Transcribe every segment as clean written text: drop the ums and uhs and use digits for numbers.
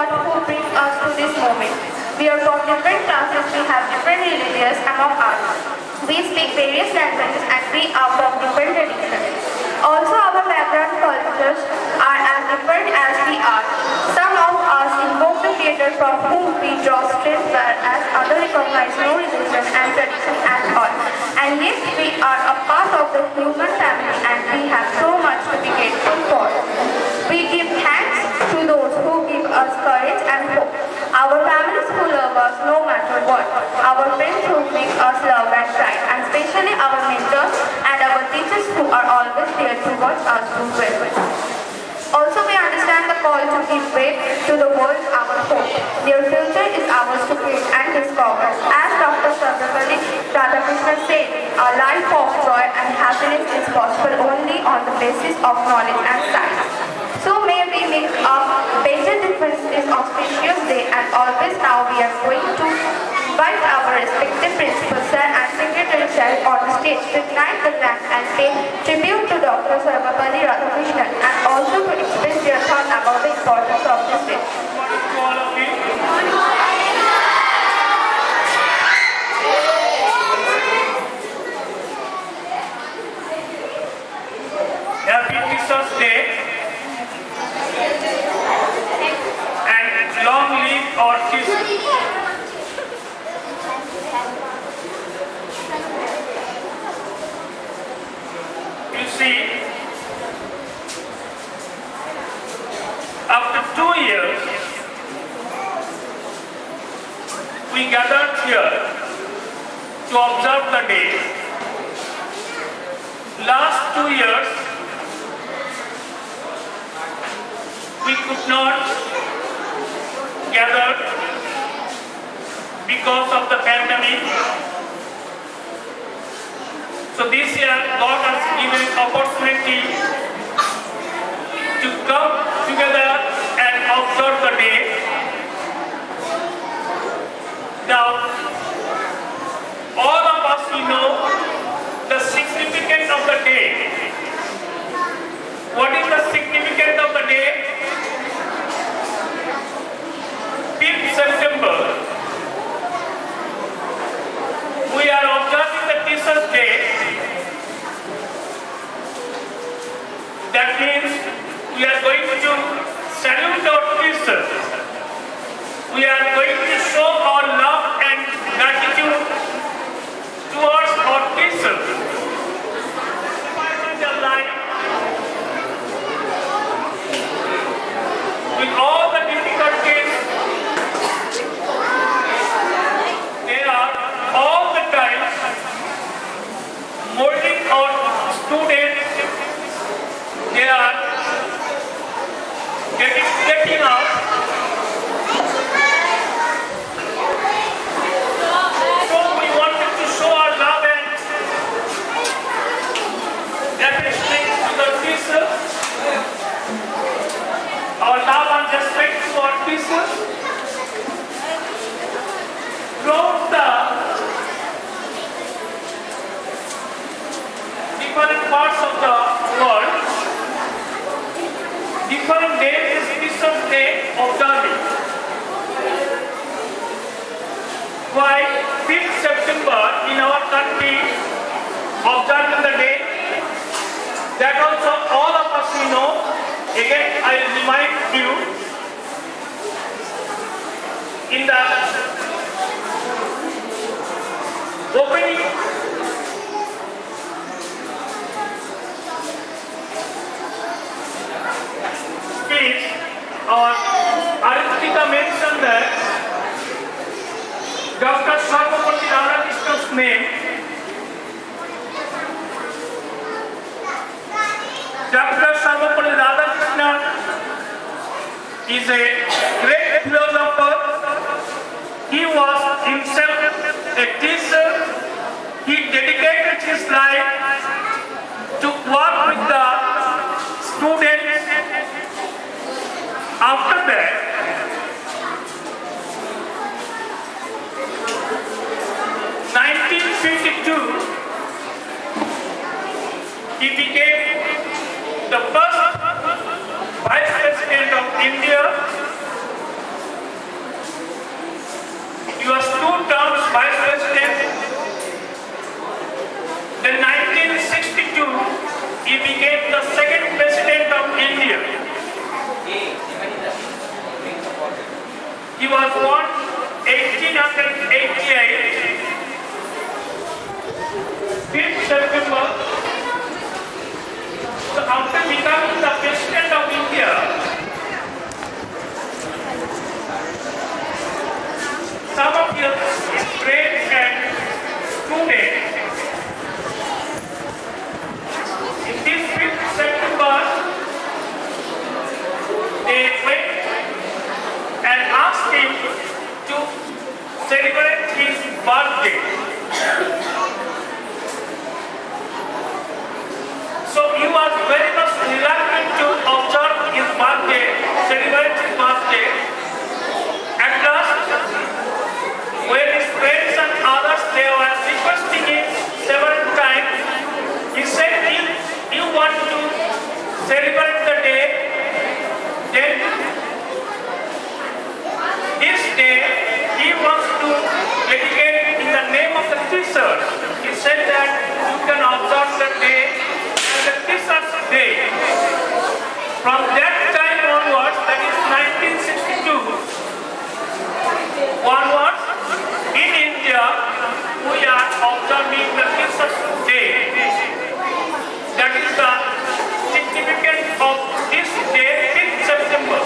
God who brings us to this moment. We are from different classes, we have different religions among us. We speak various languages and we are from different traditions. Also, our background cultures are as different as we are. Some of us invoke the creator from whom we draw strength, whereas others recognize no religion and tradition at all. And yet, we are a part of the human family and we have so much to be grateful for. We give thanks to those who give us courage and hope. Our families who love us no matter what. Our friends who make us love and cry. And especially our mentors and our teachers who are always there to watch us do well. Also, we understand the call to give way to the world, our hope. Their future is ours to create and discover. As Dr. Sarvepalli Radhakrishnan said, a life of joy and happiness is possible only on the basis of knowledge and science. So may we make a better difference this auspicious day, and always now we are going to invite our respected principal sir and secretary sir on the stage to ignite the lamp and pay tribute to Dr. Sarvepalli Radhakrishnan and also to express their thoughts about the importance of this day. Happy Teachers Day and long live our teachers. You see, after 2 years, we gathered here to observe the day. Last 2 years, we could not gather because of the pandemic. So this year, God has given an opportunity to come together and observe the day. Now, all of us, we know the significance of the day. What is the significance of the day? 5th September, we are observing the Teachers' Day. That means we are going to salute our teachers. We are going to show our love and gratitude towards our teachers. In their life, with all the difficulties, they are all the time molding our students. They are getting up. So we wanted to show our love and appreciation to the teachers. Our love and respect to our teachers. Throughout the different parts of the world, different days is Teachers' Day observing. Why 5th September in our country observing the day? That also all of us we know. Again, I will remind you in the opening speech, our Arithika mentioned that Dr. Sarvepalli Radhakrishnan's name. Dr. Sarvepalli Radhakrishnan is a great philosopher. He was himself a teacher. He dedicated his life to work with the students. After that, he became the first Vice President of India Then this day he wants to dedicate in the name of the teachers. He said that you can observe the day as the teachers' day. From that time onwards, that is 1962 onwards, in India we are observing the teachers' day. That is the significance of this day, 5th September.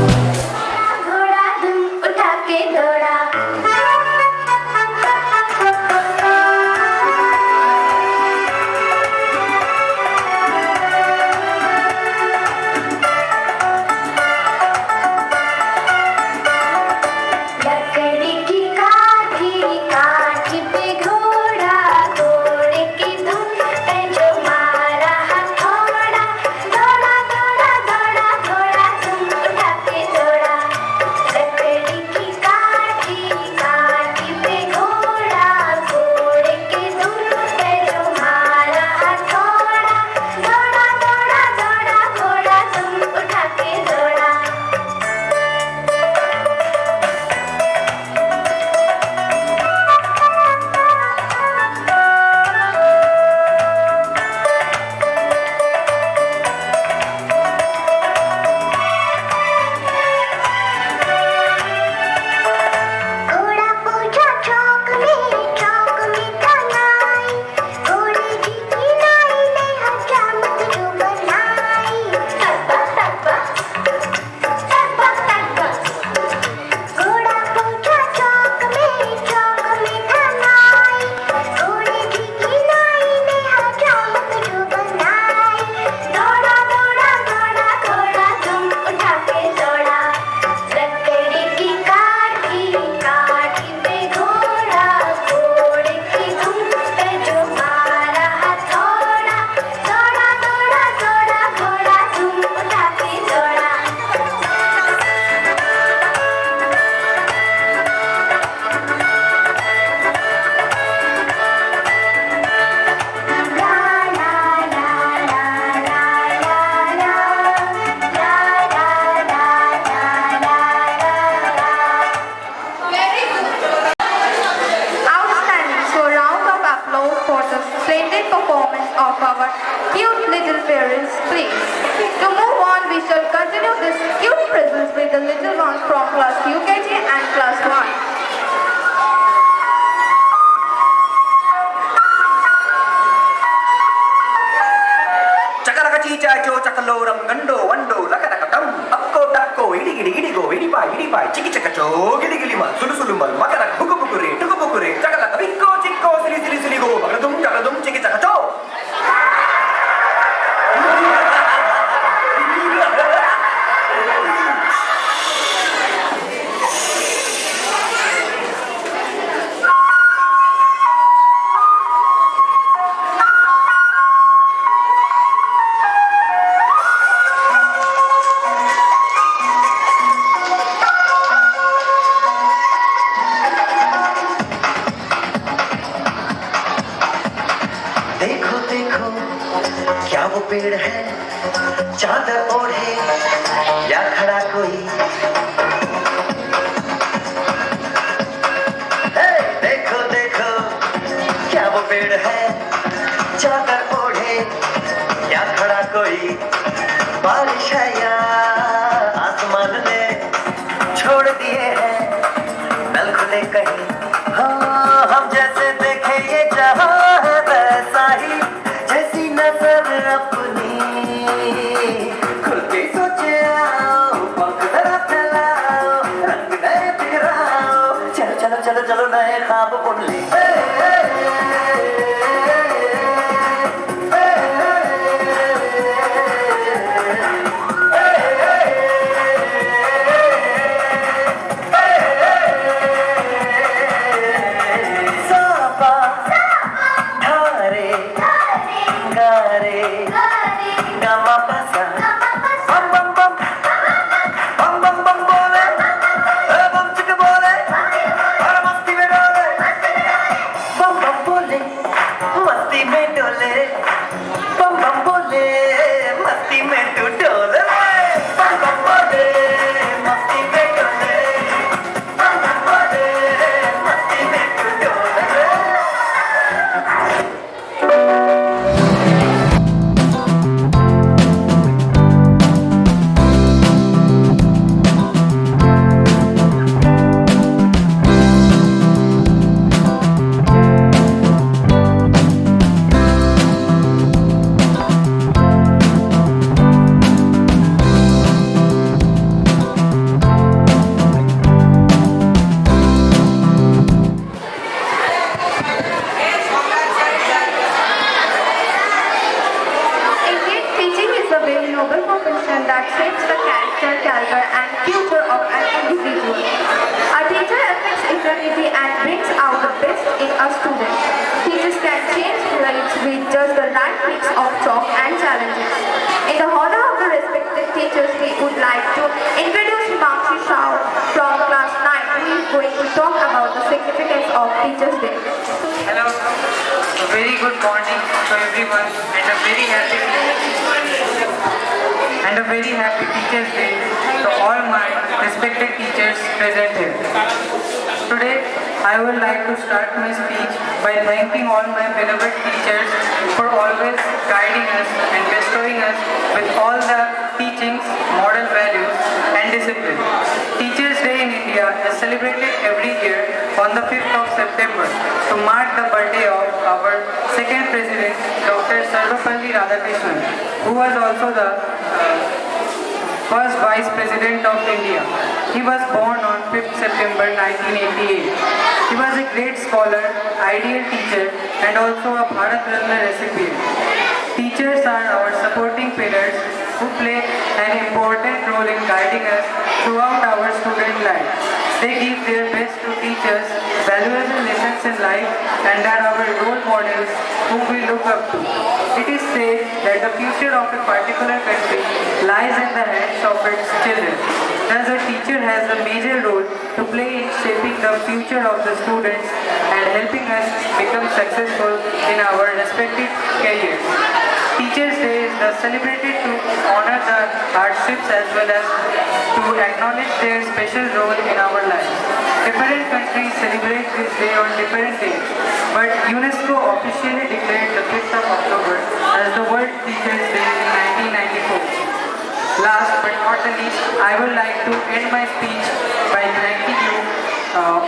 घोड़ा दुम उठा के दौड़ा लकड़ी की काठी पे घोड़ा घोड़े की धुन पे जो मारा हथौड़ा दौड़ा दौड़ा दौड़ा घोड़ा दुम उठा के दौड़ा लकड़ी की काठी पे घोड़ा घोड़े की धुन पे जो मारा हथौड़ा दौड़ा दौड़ा दौड़ा घोड़ा दुम उठा के दौड़ा घोड़ा पूछा चौक में कनाई घोड़े की किनाई ने हजामत जो बनाई तक घोड़ा पूछा चौक में कनाई घोड़े की किनाई ने हजामत जो बनाई दौड़ा दौड़ा दौड़ा घोड़ा दुम उठा के दौड़ा लकड़ी की काठी पे घोड़ा घोड़े की धुन पे जो मारा हथौड़ा दौड़ा दौड़ा दौड़ा घोड़ा दुम उठा के दौड़ा Outstanding. So round of applause for the splendid performance of our cute little parents, please. To move on, we shall continue this cute presence with the little ones from class UKG and class 1. Chakaraka chicha cho chakaloram gando wando lakatakatam akko dakko idi gidi gidi go idi pai chiki chakacho gidi gidi mal sulu sulu mal makarak buku bukure chakalaka bikko chikko sili sili go bagradum chiki chakacho देखो देखो क्या वो पेड़ है चादर ओढ़े या खड़ा कोई हे देखो देखो क्या वो पेड़ है चादर ओढ़े या खड़ा कोई बारिश है या आसमान ने छोड़ दिए हैं नल खुले कहीं हाँ हम जैसे देखे ये जहां है वैसा ही जैसी मस्ती में डोले बम बम बोले मस्ती में तू डोले बम बम बोले मस्ती में डोले बम बम बोले मस्ती में तू डोले Indeed, teaching is a very noble profession that shapes the character, caliber, and future of an individual. A teacher affects eternity and brings out the best in a student. Teachers can change lives with just the right mix of chalk and challenges. In the honor of the respected teachers, we would like to introduce Himakshi Shah from class 9, who is going to talk about the significance of Teachers' Day. Hello, a very good morning to everyone and a very happy Teachers Day to all my respected teachers present here. Today, I would like to start my speech by thanking all my beloved teachers for always guiding us and bestowing us with all the teachings, moral values and discipline. Teachers Day in India is celebrated every year on the 5th of September to mark the birthday of our second president, Dr. Sarvapalli Radhakrishnan, who was also the first Vice President of India. He was born on 5th September 1988. He was a great scholar, ideal teacher and also a Bharat Ratna recipient. Teachers are our supporting pillars who play an important role in guiding us throughout our student life. They give their best to teach us valuable lessons in life and are our role models whom we look up to. It is said that the future of a particular country lies in the hands of its children. Thus, a teacher has a major role to play in shaping the future of the students and helping us become successful in our respective careers. Teachers' Day is celebrated to honor the hardships as well as to acknowledge their special role in our lives. Different countries celebrate this day on different days, but UNESCO officially declared the 5th of October as the World Teachers' Day in 1994. Last but not the least, I would like to end my speech by thanking you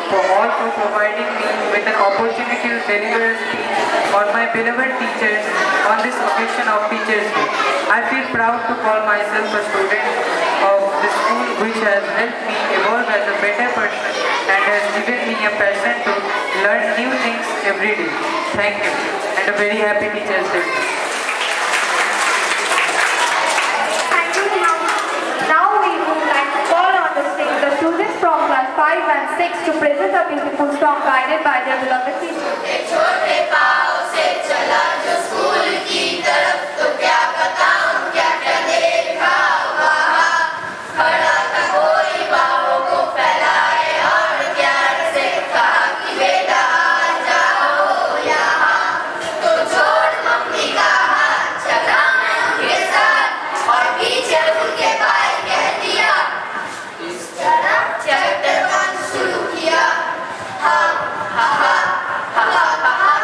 for also providing me with an opportunity to deliver a speech on my beloved teachers on this occasion of Teachers' Day. I feel proud to call myself a student of the school which has helped me evolve as a better person and has given me a passion to learn new things every day. Thank you and a very happy Teachers' Day. Thank you, Himakshi. Now we would like to call on the stage the students from class 5 and 6 to present a beautiful song guided by their beloved teacher. छोटे पाँव से चला जो school की तरफ तो क्या बताऊं क्या क्या देखा वहाँ खड़ा था कोई बाहों को फैलाए और प्यार से कहा कि बेटा आ जाओ यहाँ तो छोड़ मम्मी का हाथ चला मैं उनके साथ और पीछे उनके भाई कह दिया इस तरह चैप्टर 1 शुरू किया हा हा हा हा हा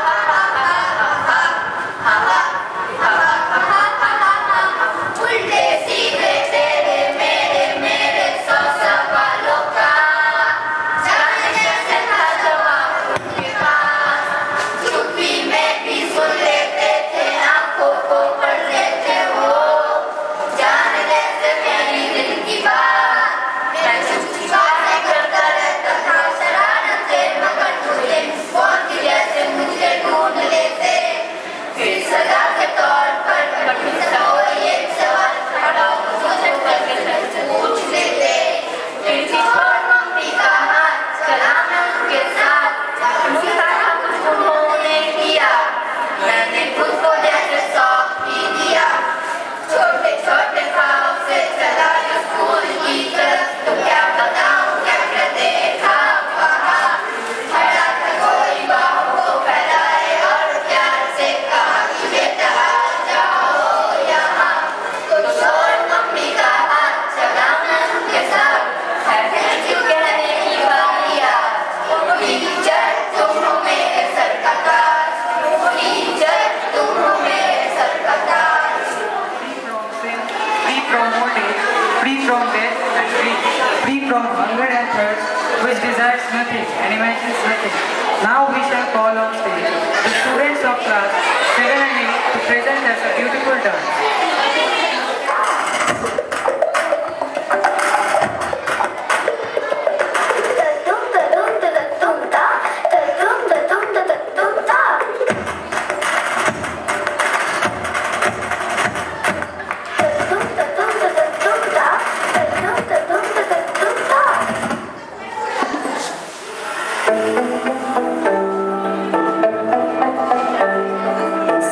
Now we shall call on stage the students of class 7 and 8 to present us a beautiful dance.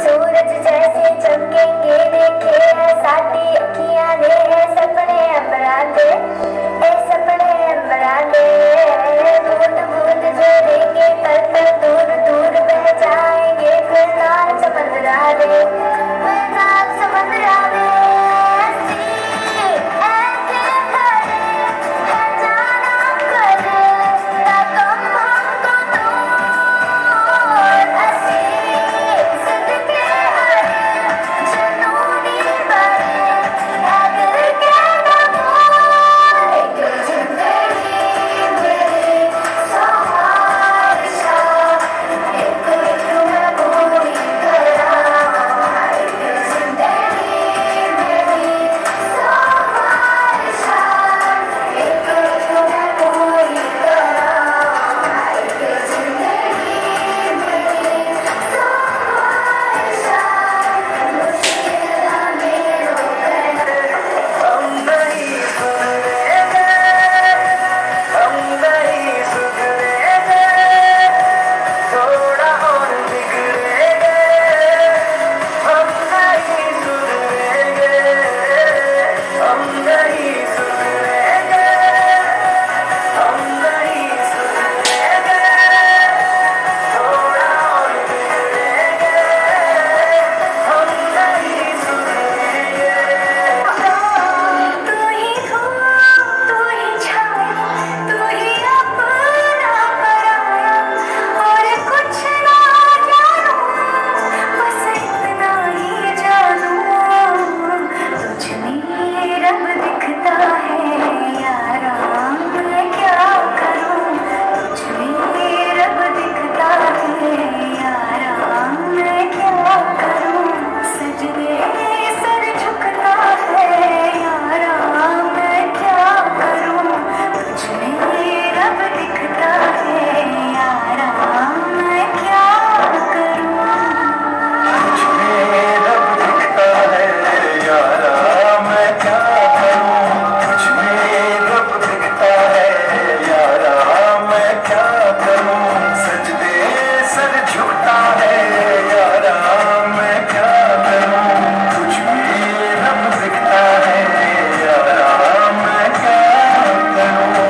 सूरज जैसे चमकेंगे देखे साडी अखियां दे सपने अंबरा दे सपने अंबरा दे बूंद बूंद जो देंगे कल तक दूर दूर बह जाएंगे फिर नाल समंदरा दे फिर नाल समंदरा दे ऐसे करे है जाना करे कम हमको दूर ऐसे सदके हरे जुनूनी बड़े अगर के नमोर एक जिंदगी मेरी सहारा एक तुम्हें पूरी करा एक जिंदगी मेरी सहारा एक तुम्हें पूरी करा एक जिंदगी मेरी हम नहीं सुधरेंगे, हम नहीं सुधरेंगे, थोड़ा और बिगड़ेंगे। हम नहीं सुधरेंगे, हम नहीं सुधरेंगे, हम नहीं सुधरेंगे, थोड़ा और बिगड़ेंगे। हम नहीं सुधरेंगे। तू ही हो तू ही छाया तू ही अपना पराया और कुछ ना जानू बस इतना ही जानू तुझ में रब दिखता है यारा मैं क्या करूं तुझ में रब दिखता है यारा मैं क्या करूं सजदे सर झुकता है यारा मैं क्या करूं तुझ में रब दिखता है यारा मैं क्या करूं तुझमें रब दिखता है यारा मैं क्या करूं तुझमें रब दिखता है यारा मैं क्या करूं सजदे सर झुकता है यारा मैं क्या करूं तुझमें रब दिखता है यारा मैं क्या करूं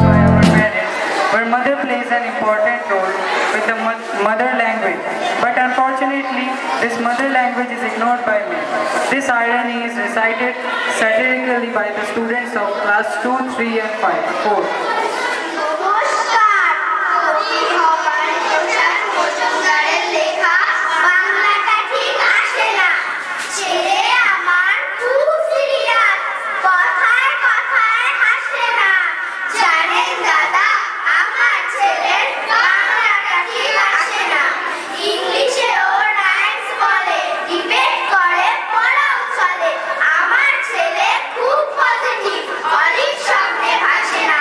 By our parents, where mother plays an important role with the mother language. But unfortunately, this mother language is ignored by many. This irony is recited satirically by the students of class 2, 3 and 4. নমস্কার কবি হবার প্রসাদ মজুমদারের লেখা বাংলাটা ঠিক আসে না ছেলে আমার খুব সিরিয়াস কথায় কথায় হাসে না জানেন দাদা আমার ছেলের বাংলাটা ঠিক আসে না ইংলিশে ও রাইমস বলে ডিবেট করে পড়াও চলে আমার ছেলে খুব পজিটিভ অলিভ স্বপ্নে ভাসে না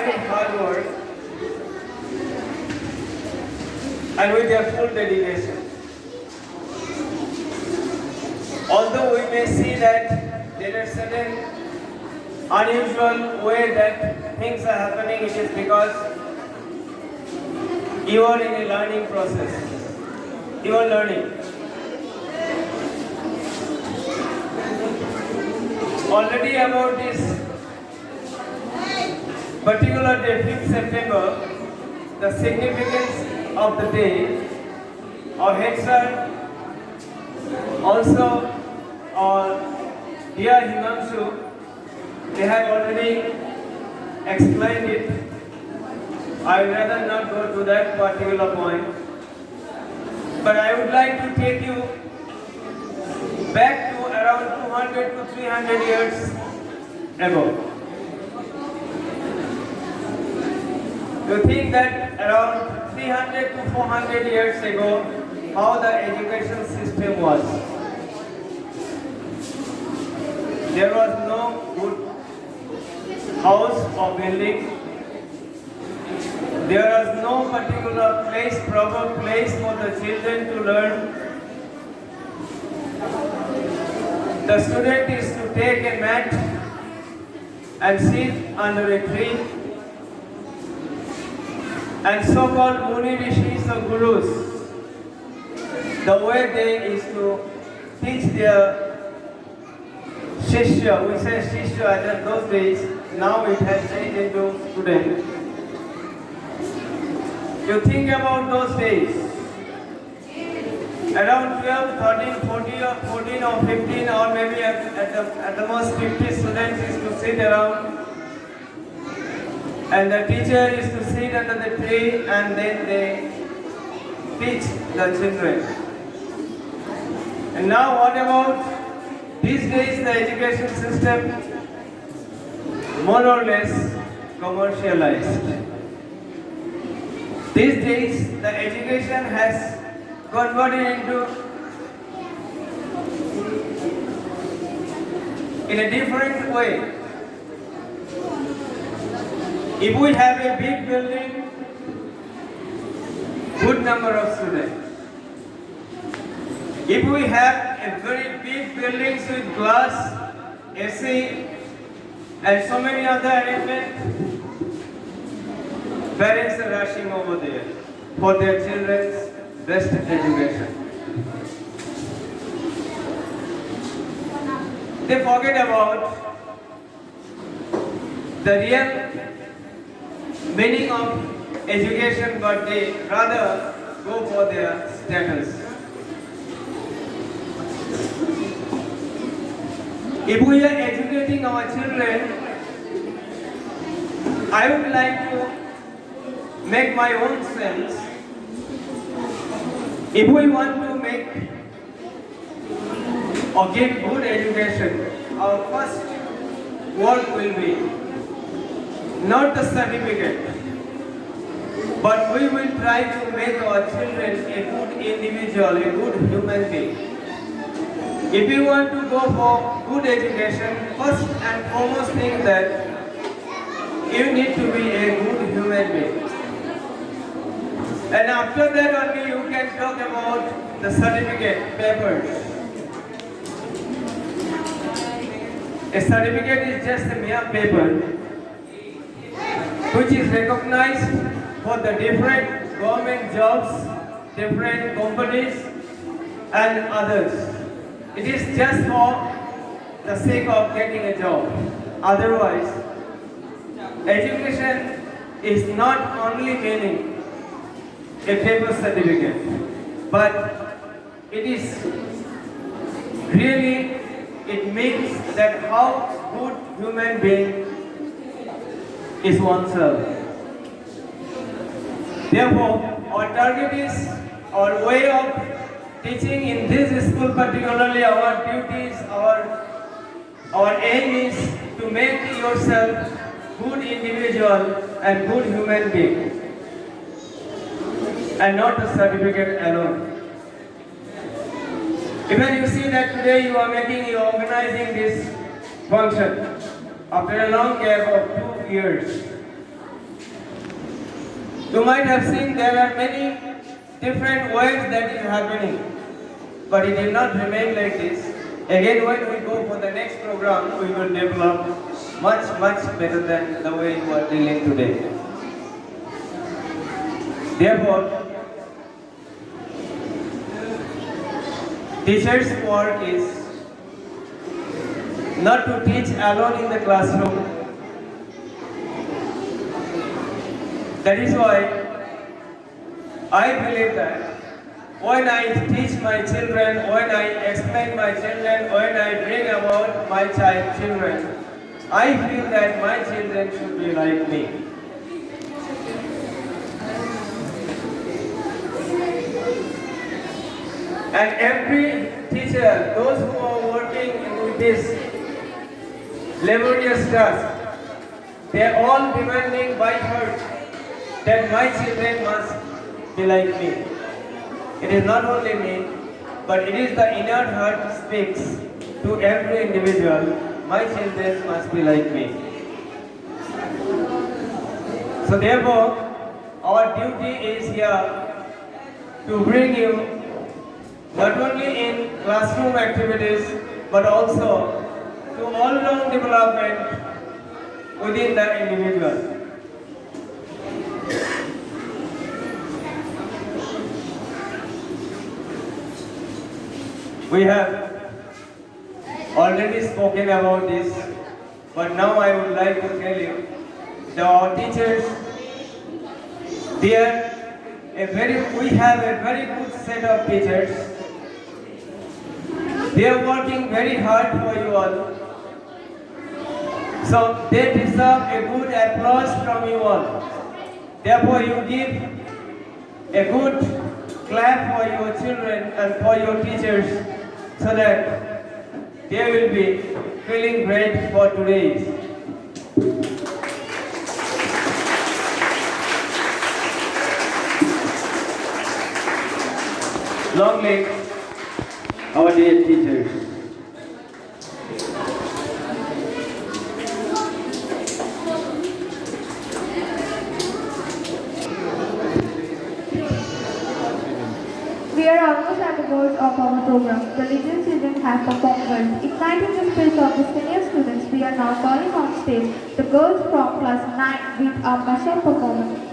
very hard work and with their full dedication. Although we may see that there are certain unusual way that things are happening, it is because you are in a learning process. You are learning. Already about this particular day, 5th September, the significance of the day, our head sir, also our dear Himanshu, they have already explained it. I would rather not go to that particular point. But I would like to take you back to around 200 to 300 years ago. You think that around 300 to 400 years ago, how the education system was? There was no good house or building. There was no particular place, proper place for the children to learn. The student is to take a mat and sit under a tree, and so-called Muni Rishis or Gurus, the way they is to teach their Shishya. We say Shishya in those days, now it has changed into student. You think about those days, around 12, 13, 14 or 15 or maybe at the most 50 students is to sit around, and the teacher is to sit under the tree and then they teach the children. And now what about these days, the education system more or less commercialized. These days, the education has converted into in a different way. If we have a big building, good number of students. If we have a very big buildings with glass, AC, and so many other arrangements, parents are rushing over there for their children's best education. They forget about the real meaning of education, but they rather go for their status. If we are educating our children, I would like to make my own sense. If we want to make or give good education, our first work will be not the certificate, but we will try to make our children a good individual, a good human being. If you want to go for good education, first and foremost thing that you need to be a good human being. And after that only you can talk about the certificate papers. A certificate is just a mere paper which is recognized for the different government jobs, different companies and others. It is just for the sake of getting a job. Otherwise, education is not only meaning a paper certificate, but it is really, it means that how good human being is oneself. Therefore, our target is, our way of teaching in this school particularly, our duties, our aim is to make yourself good individual and good human being, and not the certificate alone. Even you see that today you are organizing this function after a long gap of 2 years. You might have seen there are many different ways that is happening, but it will not remain like this. Again, when we go for the next program, we will develop much better than the way you are dealing today. Therefore, teacher's work is not to teach alone in the classroom. That is why I believe that when I teach my children, when I explain my children, when I bring about my children, I feel that my children should be like me. And every teacher, those who are working with this laborious task, they are all demanding by heart that my children must be like me. It is not only me, but it is the inner heart speaks to every individual, my children must be like me. So therefore, our duty is here to bring you not only in classroom activities, but also to all-round development within the individual. We have already spoken about this, but now I would like to tell you that our teachers, we have a very good set of teachers. They are working very hard for you all. So they deserve a good applause from you all. Therefore, you give a good clap for your children and for your teachers so that they will be feeling great for today. Long live our dear teachers. We are almost at the goals of our program. The Legion children have performed well. Igniting the spirit of the senior students, we are now calling on stage the girls from class 9 with our martial performance.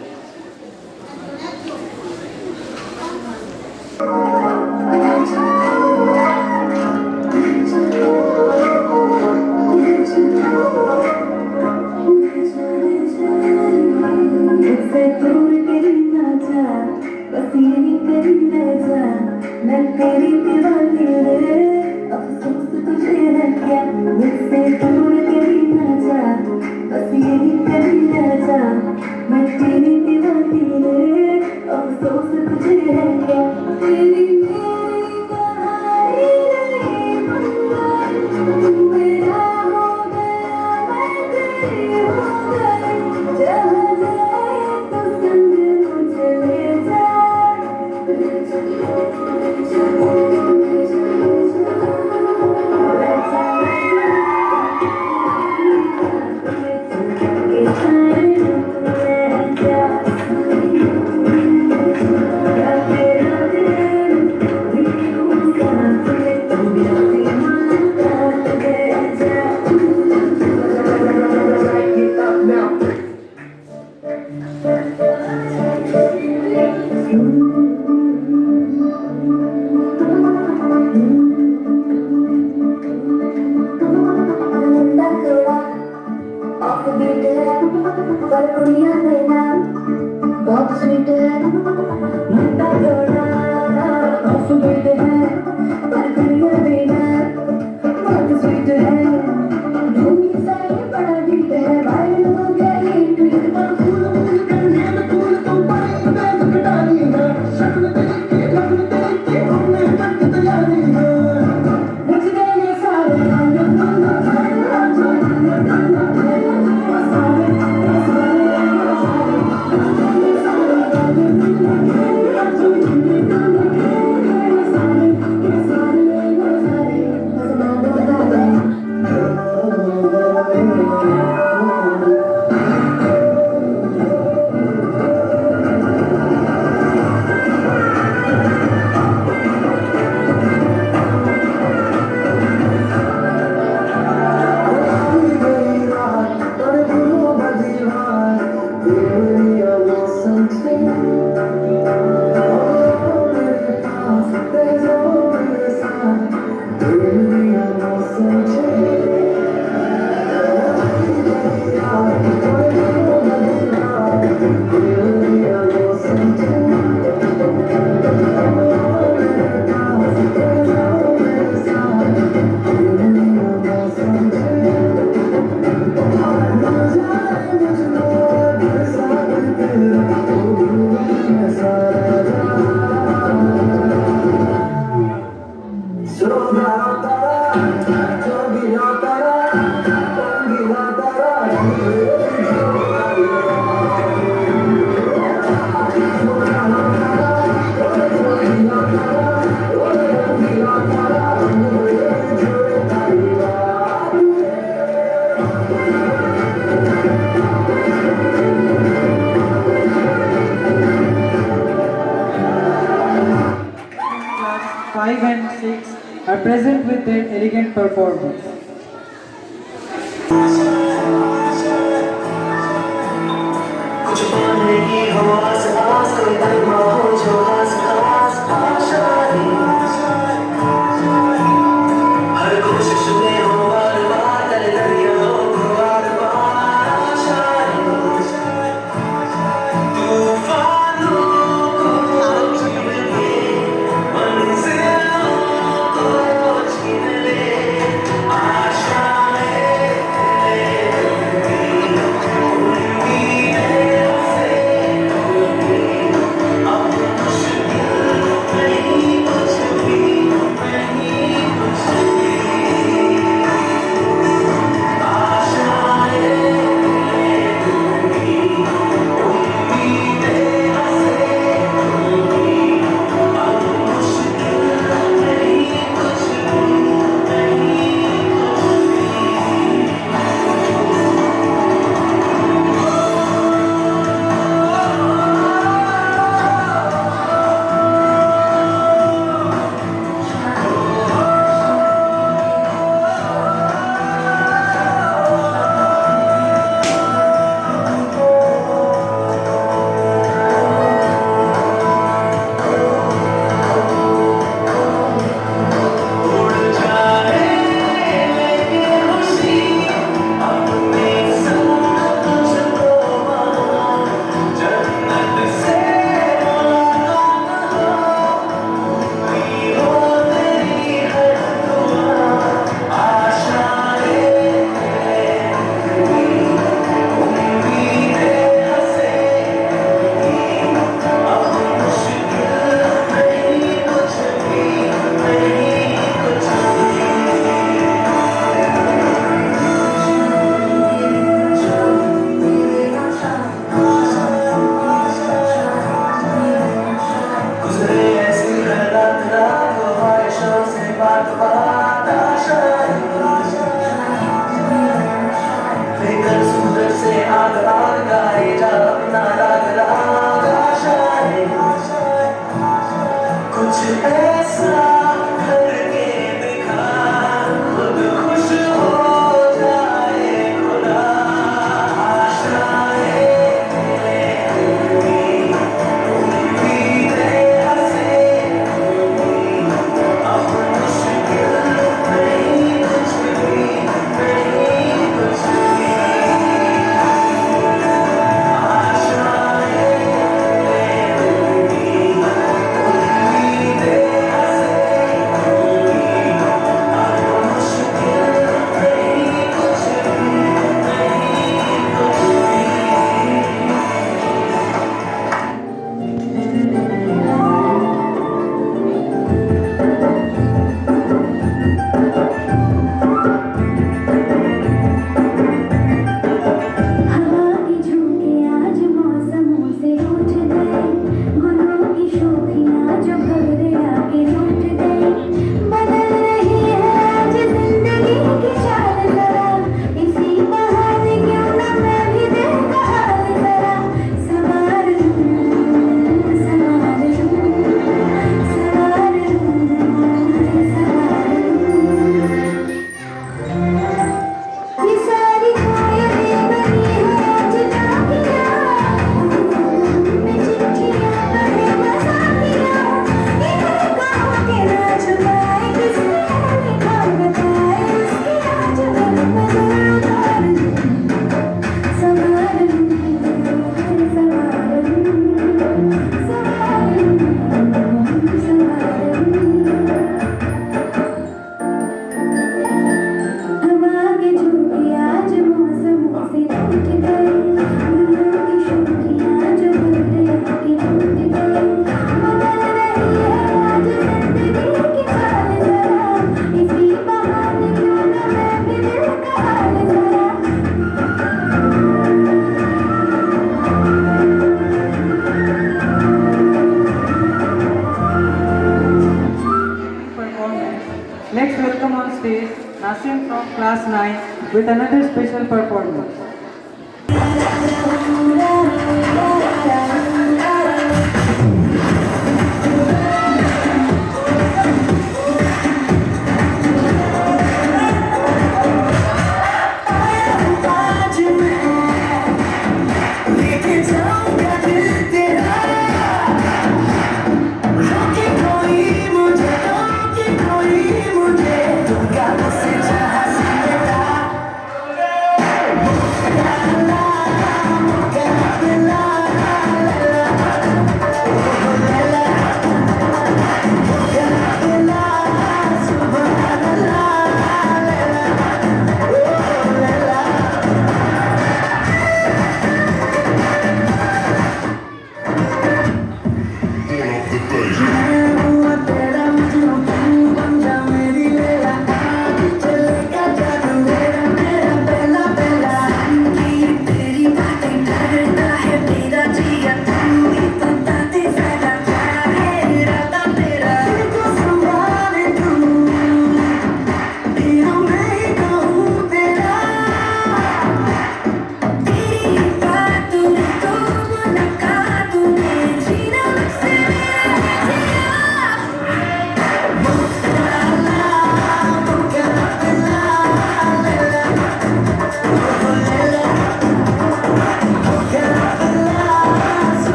Class 5 and 6 are present with their elegant performance. कुछ पाने की हो आस आस कोई तन्हा हो जो आस आस आशाएं हर कोशिश में हो बार बार कर लड़िया हो बार बार आशाएं तूफानों को छीन ले मंजिलों को छीन ले आशाएं कुछ ऐसा करके दिखा खुद खुश हो जाए खुदा आशाएं उम्मीदें हंसे अब मुश्किल Next, welcome on stage Nasim from class 9 with another special performance.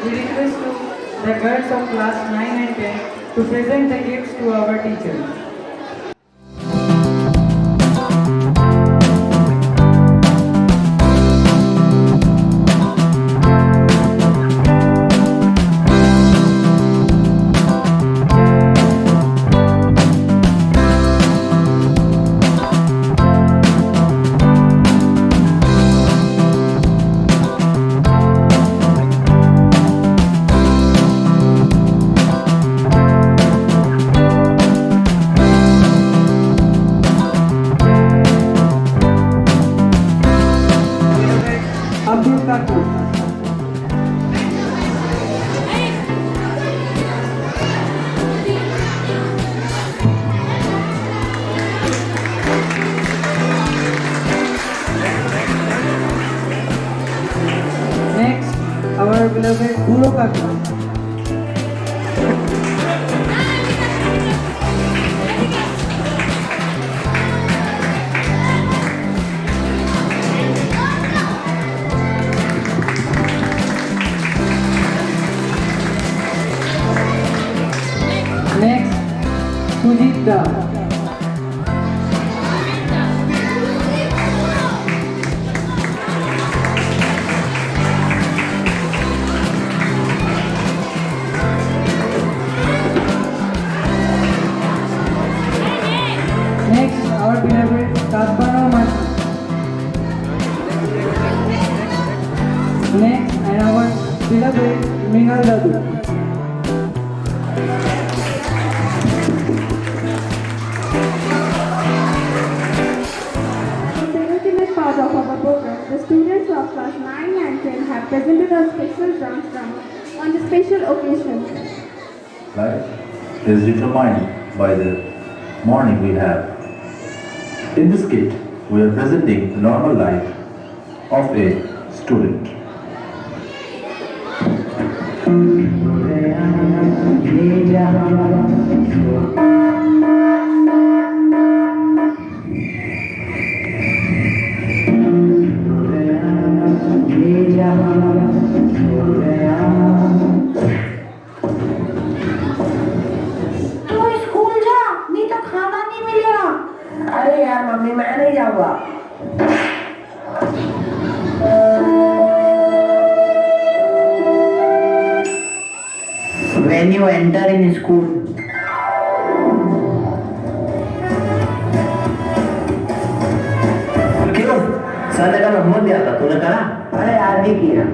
We request the girls of class 9 and 10 to present the gifts to our teachers. Abdul Kaku. Next, our beloved Guru Kaku. Next, Sujit Da. Next, our beloved Kasparov Mati. Next, and our beloved Mingal Dadu. Part of our program, the students of class 9 and 10 have presented a special dance drama on the special occasion. Life is determined by the morning we have. In this skit, we are presenting the normal life of a student. तू school जा, नहीं तो खाना नहीं मिलेगा। अरे यार mummy मैं नहीं जाऊंगा। When you enter in school, क्यों सर का होमवर्क दिया था तूने करा? अरे यार नहीं किया।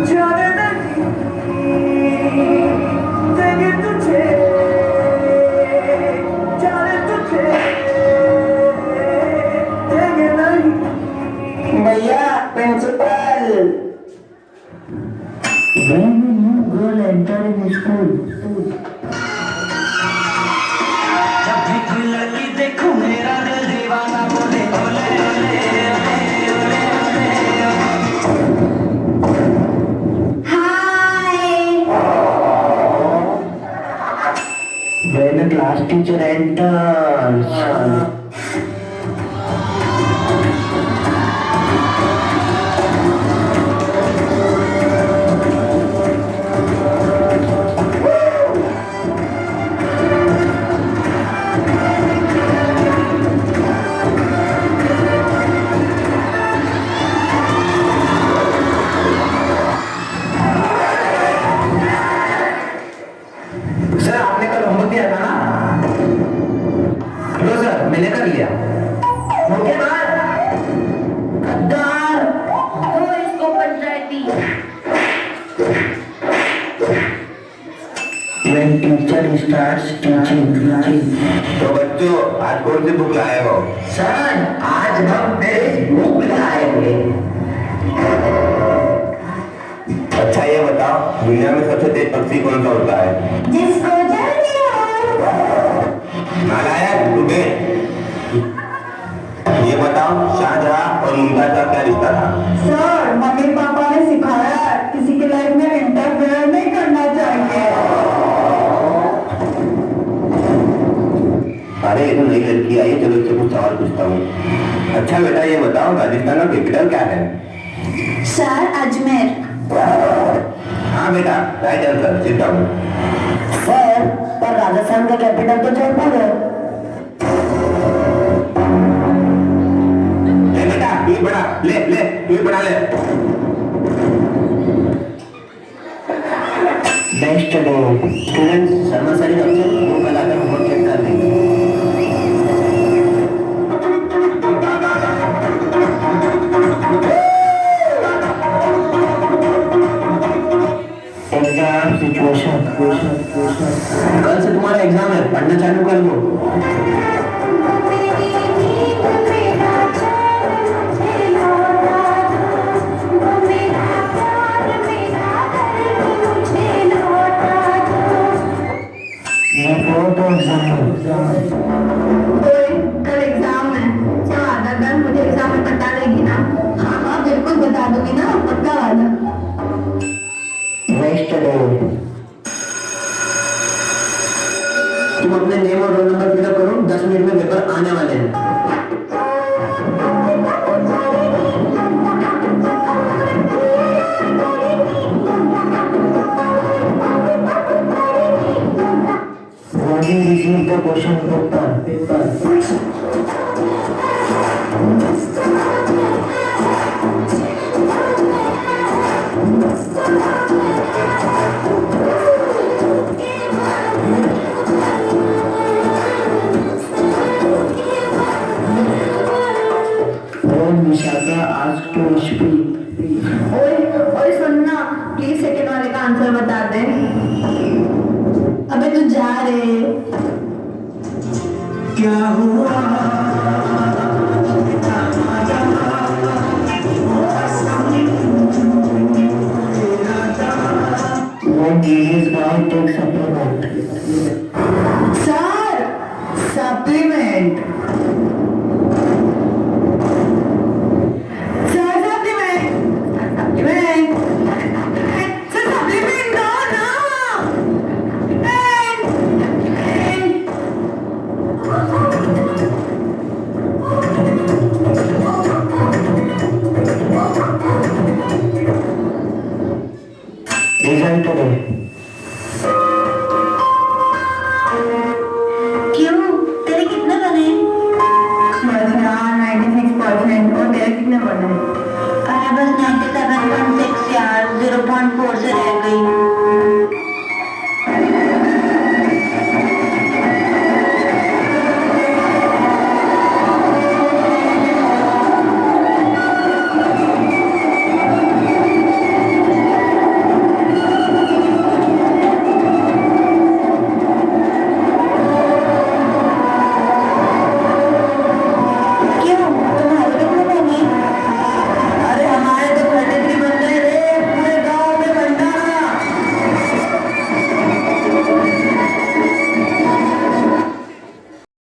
जाने नहीं देंगे तुझे जाने तुझे देंगे नहीं भैया principal When a new girl entered in school जब भी कोई लड़की देखूं मेरा दिल दीवाना बोले ओले ओले ओले ओले When a class teacher enters sir आपने कल होमवर्क दिया था ना लो सर मैंने कर लिया ओके बाय गद्दार तो इसको पंचायती When teacher starts teaching तो बच्चों आज कौन सी बुक लाए हो सर आज हम बुक लाएंगे अच्छा ये बताओ दुनिया में सबसे तेज पक्षी कौन सा होता है जिसको जल्दी हो नालायक तुम्हें ये बताओ शाहजहां और मुमताज का क्या रिश्ता था सर मम्मी पापा ने सिखाया किसी की लाइफ में इंटरफेयर नहीं करना चाहिए अरे ये तो नई लड़की आई है चलो इससे कुछ सवाल पूछता हूँ अच्छा बेटा ये बताओ राजस्थान का कैपिटल क्या है सर अजमेर हाँ बेटा right answer sit down sir पर राजस्थान का कैपिटल तो जयपुर है बेटा तू ही पढ़ा ले ले तू ही पढ़ा ले next day students Sharma sir वो बनाकर होमवर्क चेक कर लेंगे एग्जाम सिचुएशन कल से तुम्हारा एग्जाम है पढ़ना चालू कर दो कल एग्जाम है अगर मुझे एग्जाम में बता देगी ना हाँ बिल्कुल बता दूंगी ना पक्का वाला नेक्स्ट डे तुम अपने नेम और रोल नंबर फिलअप करो 10 मिनट में पेपर आने वाले हैं When you receive the question paper When Vishaka asked to speak ओए सुनना प्लीज सेकंड वाले का आंसर बता दे अबे तू जा रे क्या हुआ When Jesus boy takes supplement Sir supplement Result today